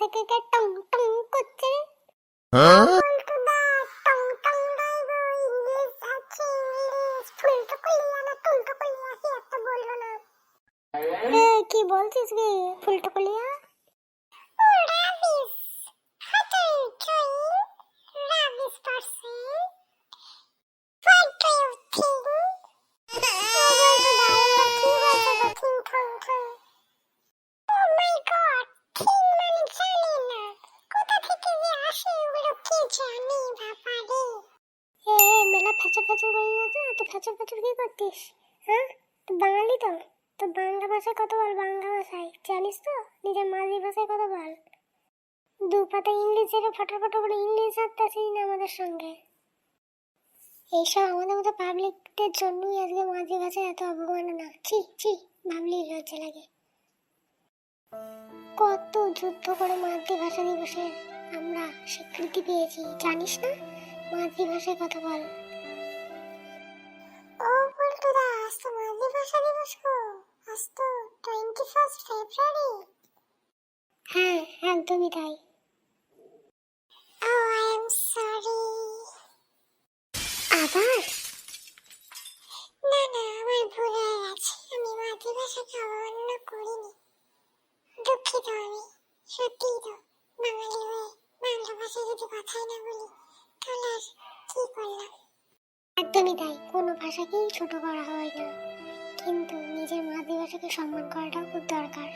থেকে কে টং টং করছে? বলতো না, টং টং নাই গো, ইংলিশ আছে, ইংলিশ। ফুলটো কলিয়া না টুলটো কলিয়া, কি একটা বললো না। কি বলছিস রে ফুলটো কলিয়া? ও রাবিস, হাতার train, rubbish person, what do you think? ও বলতো না, এবার কি বলছে গো, থিং থং থং? ও মাই গড, থিং মানে জানি না, কোথা থেকে যে আসে ওগুলো কে জানে বাবা রে। মেলা ফ্যাচর ফ্যাচর করে যাচ্ছে, এত ফ্যাচর ফ্যাচর কি করতিস? হ্যাঁ, তো বাঙালি তো বাংলা ভাষায় কথা বল, বাংলা ভাষায় জানিস তো, নিজের মাতৃভাষায় কথা বল। দু পাতা ইংলিশের ফটো ফটো করে ইংলিশ হাঁটতেছিস না আমাদের সঙ্গে। এইসব আমাদের মতো পাবলিকদের জন্যই আজকে মাতৃভাষায় এত অবমাননা। ছি ছি, ভাবলেই লজ্জা লাগে। কত যুদ্ধ করে মাতৃভাষা দিবসে আমরা স্বীকৃতি পেয়েছি, জানিস না? মাতৃভাষায় কথা বল। ও বলটুদা, আজ তো মাতৃভাষা দিবস গো, আজ তো 21 ফেব্রুয়ারি। হ্যাঁ, একদমই তাই। ও আই এম সরি। আবার? না না, আমার ভুল হয়ে গেছে, আমি মাতৃভাষাকে অবমাননা করিনি। দুঃখিত আমি, সত্যিই তো বাঙালি হয়ে বাংলা ভাষায় যদি কথাই না বলি তাহলে আর কি করলাম। একদমই তাই, কোনো ভাষাকেই ছোট করা হয় না, কিন্তু নিজের মাতৃভাষাকে সম্মান করাটাও খুব দরকার।